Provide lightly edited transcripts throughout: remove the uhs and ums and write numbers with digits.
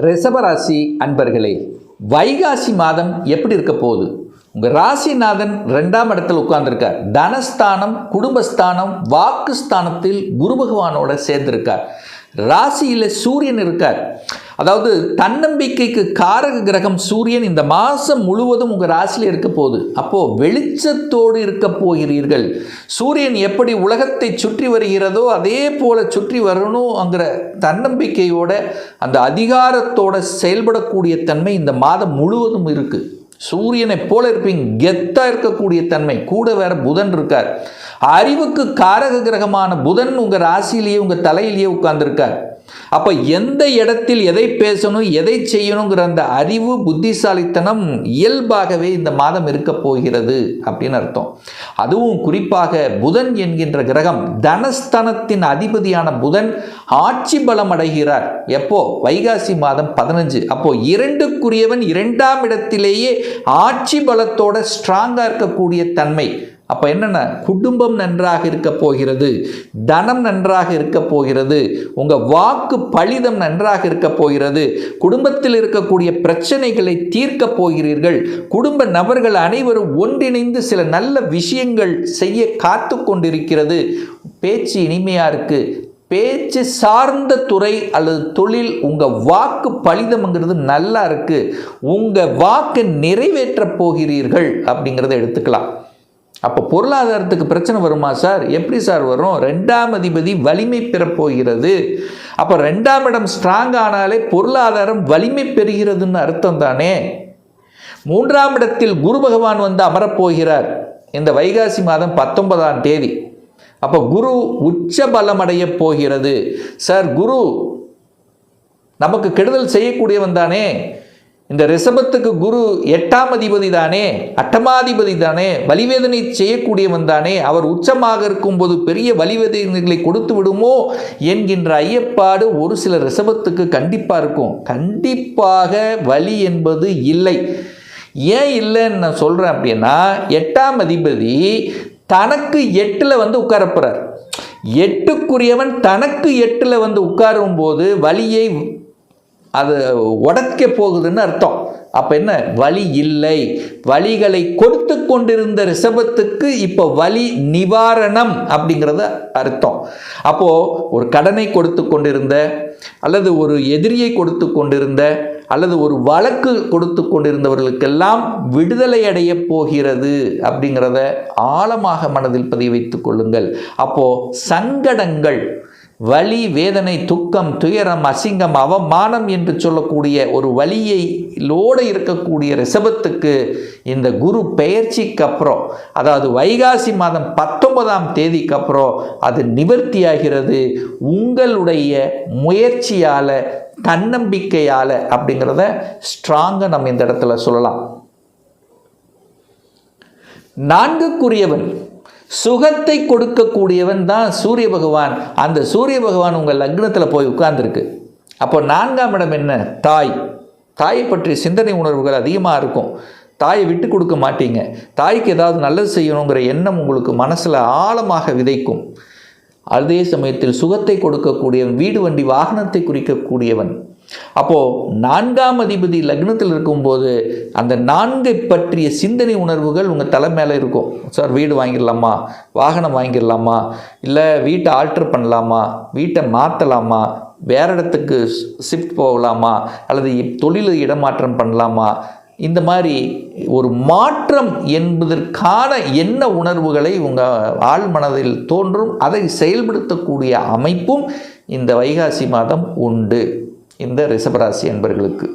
ரிஷபராசி அன்பர்களே, வைகாசி மாதம் எப்படி இருக்க போகுது? உங்கள் ராசிநாதன் 2ஆம் இடத்தில் உட்கார்ந்துருக்கார். தனஸ்தானம், குடும்பஸ்தானம், வாக்குஸ்தானத்தில் குரு பகவானோட சேர்ந்திருக்கார். ராசியில் சூரியன் இருக்கார். அதாவது தன்னம்பிக்கைக்கு காரக கிரகம் சூரியன் இந்த மாதம் முழுவதும் உங்கள் ராசியில் இருக்க போகுது. அப்போது வெளிச்சத்தோடு இருக்க போகிறீர்கள். சூரியன் எப்படி உலகத்தை சுற்றி வருகிறதோ அதே போல் சுற்றி வரணுங்கிற தன்னம்பிக்கையோட அந்த அதிகாரத்தோட செயல்படக்கூடிய தன்மை இந்த மாதம் முழுவதும் இருக்குது. சூரியனை போல இருப்பீங்க, கெத்தாக இருக்கக்கூடிய தன்மை. கூட வேற புதன் இருக்கார். அறிவுக்கு காரக கிரகமான புதன் உங்கள் ராசியிலேயே உங்கள் தலையிலேயே உட்கார்ந்துருக்கார். அப்போ எந்த இடத்தில் எதை பேசணும், எதை செய்யணுங்கிற அந்த அறிவு, புத்திசாலித்தனம் இயல்பாகவே இந்த மாதம் இருக்க போகிறது அப்படின்னு அர்த்தம். அதுவும் குறிப்பாக புதன் என்கின்ற கிரகம், தனஸ்தானத்தின் அதிபதியான புதன் ஆட்சி பலம் அடைகிறார். எப்போ? வைகாசி மாதம் 15. அப்போ 2க்குரியவன் 2ஆம் இடத்திலேயே ஆட்சி பலத்தோட ஸ்ட்ராங்காக இருக்கக்கூடிய தன்மை. அப்போ என்னென்ன? குடும்பம் நன்றாக இருக்க போகிறது, தனம் நன்றாக இருக்க போகிறது, உங்கள் வாக்கு பலிதம் நன்றாக இருக்க போகிறது, குடும்பத்தில் இருக்கக்கூடிய பிரச்சனைகளை தீர்க்க போகிறீர்கள். குடும்ப நபர்கள் அனைவரும் ஒன்றிணைந்து சில நல்ல விஷயங்கள் செய்ய காத்து கொண்டிருக்கிறது. பேச்சு இனிமையாக இருக்குது. பேச்சு சார்ந்த துறை அல்லது தொழில், உங்கள் வாக்கு பலிதம்ங்கிறது நல்லா இருக்குது. உங்கள் வாக்கை நிறைவேற்ற போகிறீர்கள் அப்படிங்கிறத எடுத்துக்கலாம். அப்போ பொருளாதாரத்துக்கு பிரச்சனை வருமா சார்? எப்படி சார் வரும்? 2ஆம் அதிபதி வலிமை பெறப்போகிறது. அப்போ 2ஆம் இடம் ஸ்ட்ராங் ஆனாலே பொருளாதாரம் வலிமை பெறுகிறதுன்னு அர்த்தம் தானே. 3ஆம் இடத்தில் குரு பகவான் வந்து அமரப்போகிறார் இந்த வைகாசி மாதம் 19ஆம் தேதி. அப்போ குரு உச்ச பலம் அடைய போகிறது. சார், குரு நமக்கு கெடுதல் செய்யக்கூடியவன் தானே. இந்த ரிஷபத்துக்கு குரு 8ஆம் அதிபதி தானே, அட்டமாதிபதி தானே, வலிவேதனை செய்யக்கூடியவன் தானே. அவர் உச்சமாக இருக்கும்போது பெரிய வலிவேதனைகளை கொடுத்து விடுமோ என்கின்ற ஐயப்பாடு ஒரு சில ரிஷபத்துக்கு கண்டிப்பாக இருக்கும். கண்டிப்பாக வலி என்பது இல்லை. ஏன் இல்லைன்னு நான் சொல்கிறேன் அப்படின்னா, 8ஆம் அதிபதி தனக்கு 8ல் வந்து உட்காரப்போறார். 8க்குரியவன் தனக்கு 8ல் வந்து உட்காரும் போது வலியை அது உடைக்க போகுதுன்னு அர்த்தம். அப்போ என்ன? வலி இல்லை. வலிகளை கொடுத்து கொண்டிருந்த ரிஷபத்துக்கு இப்போ வலி நிவாரணம் அப்படிங்கிறது அர்த்தம். அப்போது ஒரு கடனை கொடுத்து கொண்டிருந்த, அல்லது ஒரு எதிரியை கொடுத்து கொண்டிருந்த, அல்லது ஒரு வழக்கு கொடுத்து கொண்டிருந்தவர்களுக்கெல்லாம் விடுதலை அடைய போகிறது அப்படிங்கிறத ஆழமாக மனதில் பதிய வைத்துக் கொள்ளுங்கள். அப்போது சங்கடங்கள், வலி, வேதனை, துக்கம், துயரம், அசிங்கம், அவமானம் என்று சொல்லக்கூடிய ஒரு வலியைலோடு இருக்கக்கூடிய ரிஷபத்துக்கு இந்த குரு பெயர்ச்சிக்கு அப்புறம், அதாவது வைகாசி மாதம் 19ஆம் தேதிக்கு அப்புறம் அது நிவர்த்தியாகிறது. உங்களுடைய முயற்சியால், தன்னம்பிக்கையால் அப்படிங்கிறத ஸ்ட்ராங்காக நம்ம இந்த இடத்துல சொல்லலாம். 4க்குரியவன், சுகத்தை கொடுக்கக்கூடியவன் தான் சூரிய பகவான். அந்த சூரிய பகவான் உங்கள் லக்னத்தில் போய் உட்கார்ந்துருக்கு. அப்போ 4ஆம் இடம் என்ன? தாய். தாயை பற்றிய சிந்தனை உணர்வுகள் அதிகமாக இருக்கும். தாயை விட்டு கொடுக்க மாட்டீங்க. தாய்க்கு ஏதாவது நல்லது செய்யணுங்கிற எண்ணம் உங்களுக்கு மனசில் ஆழமாக விதைக்கும். அதே சமயத்தில் சுகத்தை கொடுக்கக்கூடியவன், வீடு வண்டி வாகனத்தை குறிக்கக்கூடியவன். அப்போது 4ஆம் அதிபதி லக்னத்தில் இருக்கும்போது அந்த 4ஐ பற்றிய சிந்தனை உணர்வுகள் உங்கள் தலை மேலே இருக்கும். சார், வீடு வாங்கிடலாமா, வாகனம் வாங்கிடலாமா, இல்லை வீட்டை ஆல்ட்ரு பண்ணலாமா, வீட்டை மாற்றலாமா, வேறு இடத்துக்கு ஷிஃப்ட் போகலாமா, அல்லது தொழில் இடமாற்றம் பண்ணலாமா, இந்த மாதிரி ஒரு மாற்றம் என்பதற்கான என்ன உணர்வுகளை உங்கள் ஆழ் மனதில் தோன்றும். அதை செயல்படுத்தக்கூடிய அமைப்பும் இந்த வைகாசி மாதம் உண்டு இந்த ரிஷபராசி என்பர்களுக்கு.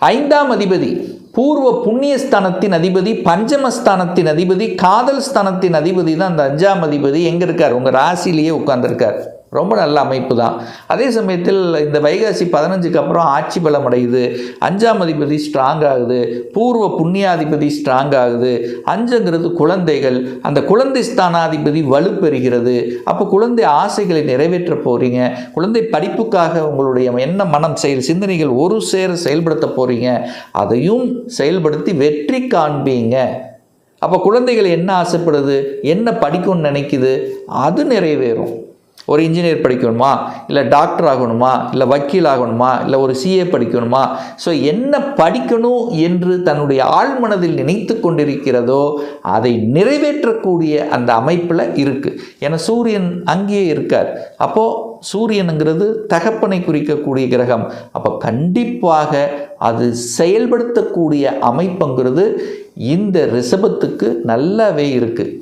5ஆம் அதிபதி பூர்வ புண்ணியஸ்தானத்தின் அதிபதி, பஞ்சமஸ்தானத்தின் அதிபதி, காதல் ஸ்தானத்தின் அதிபதி தான் அந்த 5ஆம் அதிபதி. எங்கே இருக்கார்? உங்கள் ராசியிலேயே உட்கார்ந்துருக்கார். ரொம்ப நல்ல அமைப்பு தான். அதே சமயத்தில் இந்த வைகாசி 15க்கு அப்புறம் ஆட்சி பலம் அடையுது. 5ஆம் அதிபதி ஸ்ட்ராங் ஆகுது. பூர்வ புண்ணியாதிபதி ஸ்ட்ராங் ஆகுது. 5ங்கிறது குழந்தைகள். அந்த குழந்தை ஸ்தானாதிபதி வலுப்பெறுகிறது. அப்போ குழந்தை ஆசைகளை நிறைவேற்ற போகிறீங்க. குழந்தை படிப்புக்காக உங்களுடைய என்ன மனம், செயல், சிந்தனைகள் ஒரு சேர செயல்படுத்த போகிறீங்க. அதையும் செயல்படுத்தி வெற்றி காண்பீங்க. அப்போ குழந்தைகள் என்ன ஆசைப்படுது, என்ன படிக்கணும்னு நினைக்குது, அது நிறைவேறும். ஒரு இன்ஜினியர் படிக்கணுமா, இல்லை டாக்டர் ஆகணுமா, இல்லை வக்கீல் ஆகணுமா, இல்லை ஒரு சிஏ படிக்கணுமா, ஸோ என்ன படிக்கணும் என்று தன்னுடைய ஆழ்மனதில் நினைத்து கொண்டிருக்கிறதோ அதை நிறைவேற்றக்கூடிய அந்த அமைப்பில் இருக்குது. ஏன்னா சூரியன் அங்கேயே இருக்கார். அப்போது சூரியனுங்கிறது தகப்பனை குறிக்கக்கூடிய கிரகம். அப்போ கண்டிப்பாக அது செயல்படுத்தக்கூடிய அமைப்புங்கிறது இந்த ரிஷபத்துக்கு நல்லாவே இருக்குது.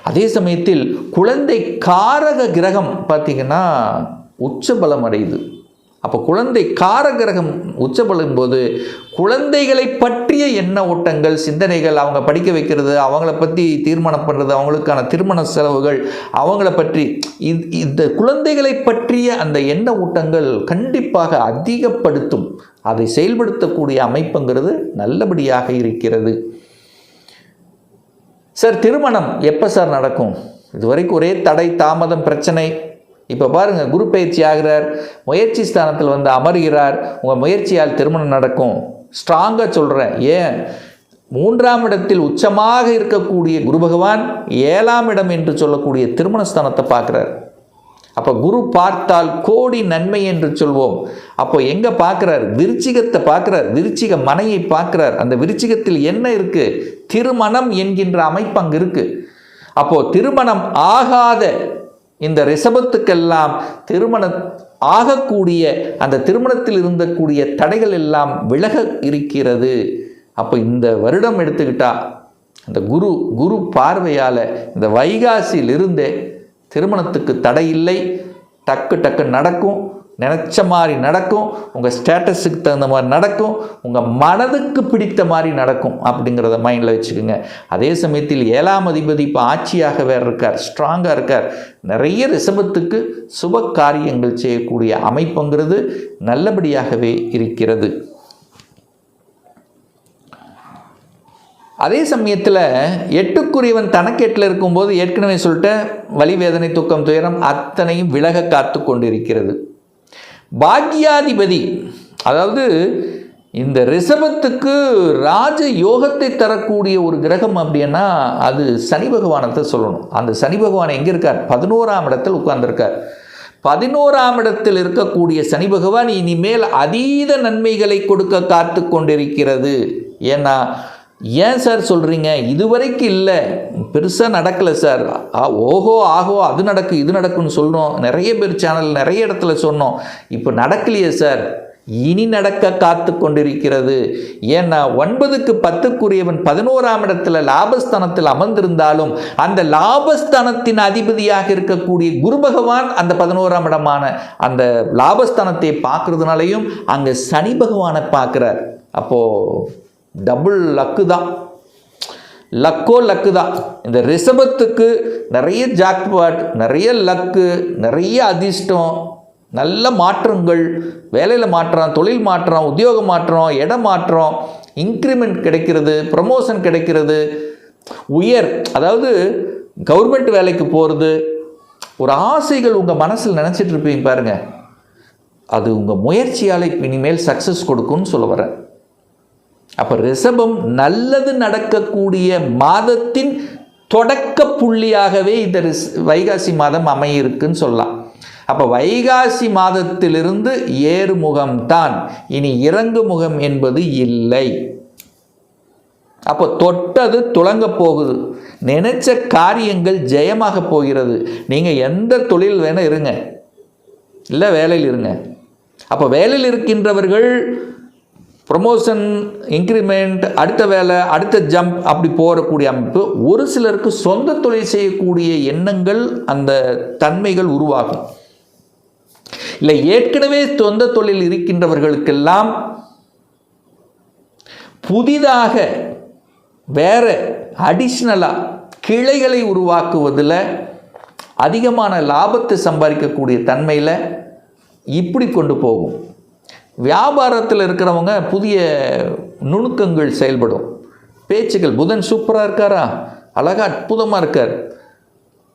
அதே சமயத்தில் குழந்தை காரக கிரகம் பார்த்திங்கன்னா உச்சபலம் அடையுது. அப்போ குழந்தை காரகிரகம் உச்சப்படும் போது குழந்தைகளை பற்றிய எண்ண ஓட்டங்கள், சிந்தனைகள், அவங்க படிக்க வைக்கிறது, அவங்கள பற்றி தீர்மானம் பண்ணுறது, அவங்களுக்கான திருமண செலவுகள், அவங்கள பற்றி இந்த குழந்தைகளை பற்றிய அந்த எண்ண ஓட்டங்கள் கண்டிப்பாக அதிகப்படுத்தும். அதை செயல்படுத்தக்கூடிய அமைப்புங்கிறது நல்லபடியாக இருக்கிறது. சார் திருமணம் எப்போ சார் நடக்கும்? இதுவரைக்கும் ஒரே தடை, தாமதம், பிரச்சனை. இப்போ பாருங்கள், குரு பயிற்சி ஆகிறார், முயற்சி ஸ்தானத்தில் வந்து அமர்கிறார். உங்கள் முயற்சியால் திருமணம் நடக்கும். ஸ்ட்ராங்காக சொல்கிறேன். ஏன்? 3ஆம் இடத்தில் உச்சமாக இருக்கக்கூடிய குரு பகவான் 7ஆம் இடம் என்று சொல்லக்கூடிய திருமண ஸ்தானத்தை பார்க்குறார். அப்போ குரு பார்த்தால் கோடி நன்மை என்று சொல்வோம். அப்போ எங்கே பார்க்குறார்? விருச்சிகத்தை பார்க்குறார், விருச்சிக மனையை பார்க்குறார். அந்த விருச்சிகத்தில் என்ன இருக்குது? திருமணம் என்கின்ற அமைப்பு அங்கே இருக்குது. அப்போது திருமணம் ஆகாத இந்த ரிஷபத்துக்கெல்லாம் திருமணம் ஆகக்கூடிய அந்த திருமணத்தில் இருந்தக்கூடிய தடைகள் எல்லாம் விலக இருக்கிறது. அப்போ இந்த வருடம் எடுத்துக்கிட்டா அந்த குரு பார்வையால் இந்த வைகாசியிலிருந்தே திருமணத்துக்கு தடை இல்லை. டக்கு நடக்கும், நினச்ச மாதிரி நடக்கும், உங்கள் ஸ்டேட்டஸுக்கு தகுந்த மாதிரி நடக்கும், உங்கள் மனதுக்கு பிடித்த மாதிரி நடக்கும் அப்படிங்கிறத மைண்டில் வச்சுக்கோங்க. அதே சமயத்தில் 7ஆம் அதிபதி இப்போ ஆட்சியாக வேறு இருக்கார், ஸ்ட்ராங்காக இருக்கார். நிறைய ரிஷபத்துக்கு சுப காரியங்கள் செய்யக்கூடிய அமைப்புங்கிறது நல்லபடியாகவே இருக்கிறது. அதே சமயத்தில் 8க்குரியவன் தனக்கெட்டில் இருக்கும்போது ஏற்கனவே சொல்லிட்ட வலி, வேதனை, துக்கம், துயரம் அத்தனையும் விலக காத்து கொண்டிருக்கிறது. பாக்யாதிபதி, அதாவது இந்த ரிஷபத்துக்கு ராஜ யோகத்தை தரக்கூடிய ஒரு கிரகம் அப்படின்னா அது சனி பகவானத்தை சொல்லணும். அந்த சனி பகவான் எங்கே இருக்கார்? 11ஆம் இடத்தில் உட்கார்ந்துருக்கார். 11ஆம் இடத்தில் இருக்கக்கூடிய சனி பகவான் இனிமேல் அதீத நன்மைகளை கொடுக்க காத்து கொண்டிருக்கிறது. ஏன்னா ஏன் சார் சொல்கிறீங்க? இதுவரைக்கும் இல்லை, பெருசாக நடக்கலை சார். ஓஹோ ஆகோ அது நடக்கு இது நடக்குன்னு சொல்கிறோம், நிறைய பேர் சேனல் நிறைய இடத்துல சொன்னோம். இப்போ நடக்கலையே சார். இனி நடக்க காத்து கொண்டிருக்கிறது. ஏன்னா 9க்கு 10க்குரியவன் 11ஆம் இடத்துல லாபஸ்தானத்தில் அமர்ந்திருந்தாலும் அந்த லாபஸ்தானத்தின் அதிபதியாக இருக்கக்கூடிய குரு பகவான் அந்த 11ஆம் இடமான அந்த லாபஸ்தானத்தை பார்க்கறதுனாலையும் அங்கே சனி பகவானை பார்க்குறார். அப்போது டபுள் லக்கு தான், லக்கு தான். இந்த ரிஷபத்துக்கு நிறைய ஜாக்பாட், நிறைய லக்கு, நிறைய அதிர்ஷ்டம், நல்ல மாற்றங்கள், வேலையில் மாற்றம், தொழில் மாற்றம், உத்தியோக மாற்றம், இட மாற்றம், இன்க்ரிமெண்ட் கிடைக்கிறது, ப்ரமோஷன் கிடைக்கிறது, அதாவது கவர்மெண்ட் வேலைக்கு போகிறது, ஒரு ஆசைகள் உங்கள் மனசில் நினச்சிட்டு இருப்பீங்க பாருங்கள். அது உங்கள் முயற்சியால் இனிமேல் சக்ஸஸ் கொடுக்கும்னு சொல்ல வரேன். அப்போ ரிஷபம் நல்லது நடக்கக்கூடிய மாதத்தின் தொடக்க புள்ளியாகவே இந்த வைகாசி மாதம் அமையிருக்குன்னு சொல்லலாம். அப்போ வைகாசி மாதத்திலிருந்து ஏறுமுகம்தான், இனி இறங்கு முகம் என்பது இல்லை. அப்போ தொட்டது துளங்க போகுது, நினைச்ச காரியங்கள் ஜெயமாக போகிறது. நீங்கள் எந்த தொழில் வேணால் இருங்க, இல்லை வேலையில் இருங்க. அப்போ வேலையில் இருக்கின்றவர்கள் ப்ரமோஷன், இன்க்ரிமெண்ட், அடுத்த வேலை, அடுத்த ஜம்ப் அப்படி போகக்கூடிய அமைப்பு. ஒரு சிலருக்கு சொந்த தொழில் செய்யக்கூடிய எண்ணங்கள், அந்த தன்மைகள் உருவாகும். இல்லை ஏற்கனவே சொந்த தொழில் இருக்கின்றவர்களுக்கெல்லாம் புதிதாக வேற அடிஷ்னலாக கிளைகளை உருவாக்குவதில் அதிகமான லாபத்தை சம்பாதிக்கக்கூடிய தன்மையில் இப்படி கொண்டு போகும். வியாபாரத்தில் இருக்கிறவங்க புதிய நுணுக்கங்கள் செயல்படும், பேச்சுகள். புதன் சூப்பராக இருக்காரா, அழகாக அற்புதமாக இருக்கார்.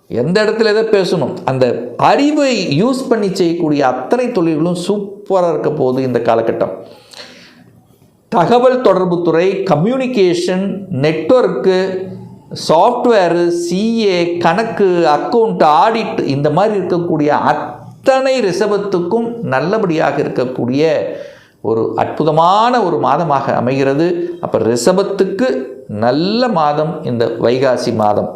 எந்த இடத்துல எதை பேசணும், அந்த அறிவை யூஸ் பண்ணி செய்யக்கூடிய அத்தனை தொழில்களும் சூப்பராக இருக்க போகுது இந்த காலகட்டம். தகவல் தொடர்புத்துறை, கம்யூனிகேஷன், நெட்வொர்க்கு, சாஃப்ட்வேரு, சிஏ, கணக்கு, அக்கௌண்ட், ஆடிட் இந்த மாதிரி இருக்கக்கூடிய அத்தனை ரிஷபத்துக்கும் நல்லபடியாக இருக்கக்கூடிய ஒரு அற்புதமான ஒரு மாதமாக அமைகிறது. அப்போ ரிஷபத்துக்கு நல்ல மாதம் இந்த வைகாசி மாதம்.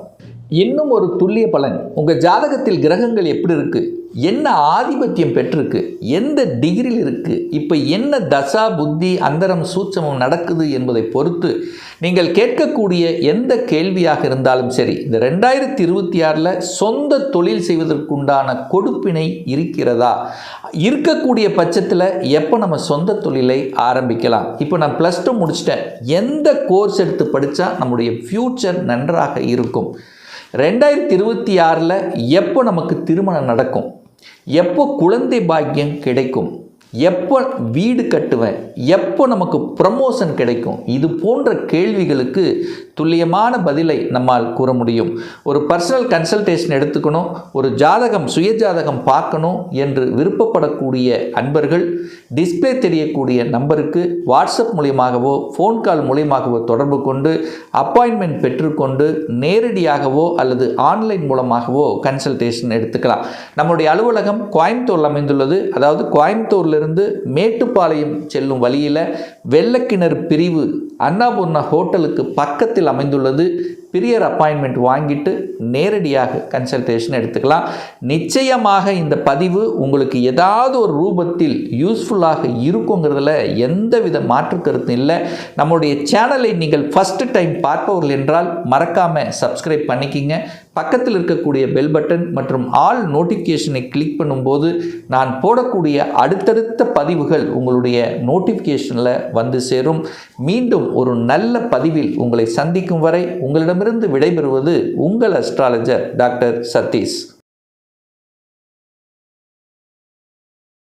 இன்னும் ஒரு துல்லிய பலன், உங்கள் ஜாதகத்தில் கிரகங்கள் எப்படி இருக்குது, என்ன ஆதிபத்தியம் பெற்றிருக்கு, எந்த டிகிரியில் இருக்குது, இப்போ என்ன தசா புத்தி அந்தரம் சூட்சமம் நடக்குது என்பதை பொறுத்து நீங்கள் கேட்கக்கூடிய எந்த கேள்வியாக இருந்தாலும் சரி, இந்த 2026 சொந்த தொழில் செய்வதற்குண்டான கொடுப்பினை இருக்கிறதா, இருக்கக்கூடிய பட்சத்தில் எப்போ நம்ம சொந்த தொழிலை ஆரம்பிக்கலாம். இப்போ நான் +2 முடிச்சிட்டேன், எந்த கோர்ஸ் எடுத்து படித்தா நம்முடைய ஃப்யூச்சர் நன்றாக இருக்கும், 2026 எப்போ நமக்கு திருமணம் நடக்கும், எப்போ குழந்தை பாக்கியம் கிடைக்கும், எப்போ வீடு கட்டுவேன், எப்போ நமக்கு ப்ரமோஷன் கிடைக்கும், இது போன்ற கேள்விகளுக்கு துல்லியமான பதிலை நம்மால் கூற முடியும். ஒரு பர்சனல் கன்சல்டேஷன் எடுத்துக்கணும், ஒரு ஜாதகம் சுய ஜாதகம் பார்க்கணும் என்று விருப்பப்படக்கூடிய அன்பர்கள் டிஸ்பிளே தெரியக்கூடிய நம்பருக்கு வாட்ஸ்அப் மூலியமாகவோ ஃபோன் கால் மூலியமாகவோ தொடர்பு கொண்டு அப்பாயின்மெண்ட் பெற்றுக்கொண்டு நேரடியாகவோ அல்லது ஆன்லைன் மூலமாகவோ கன்சல்டேஷன் எடுத்துக்கலாம். நம்முடைய அலுவலகம் கோயம்புத்தூரில் அமைந்துள்ளது. அதாவது கோயம்புத்தூர்லேருந்து மேட்டுப்பாளையம் செல்லும் வழியில் வெள்ளக்கிணறு பிரிவு அன்னபூர்ணா ஹோட்டலுக்கு பக்கத்தில் அமைந்துள்ளது. பிரியர் அப்பாயின்மெண்ட் வாங்கிட்டு நேரடியாக கன்சல்டேஷன் எடுத்துக்கலாம். நிச்சயமாக இந்த பதிவு உங்களுக்கு ஏதாவது ஒரு ரூபத்தில் யூஸ்ஃபுல்லாக இருக்குங்கிறதுல எந்தவித மாற்று கருத்து இல்லை. நம்முடைய சேனலை நீங்கள் ஃபஸ்ட்டு டைம் பார்ப்பவர்கள் என்றால் மறக்காமல் சப்ஸ்கிரைப் பண்ணிக்கிங்க. பக்கத்தில் இருக்கக்கூடிய பெல் பட்டன் மற்றும் ஆல் நோட்டிஃபிகேஷனை கிளிக் பண்ணும்போது நான் போடக்கூடிய அடுத்தடுத்த பதிவுகள் உங்களுடைய நோட்டிஃபிகேஷனில் வந்து சேரும். மீண்டும் ஒரு நல்ல பதிவில் உங்களை சந்திக்கும் வரை உங்களிடமிருந்து விடைபெறுவது உங்கள் அஸ்ட்ராலஜர் டாக்டர் சதீஷ்.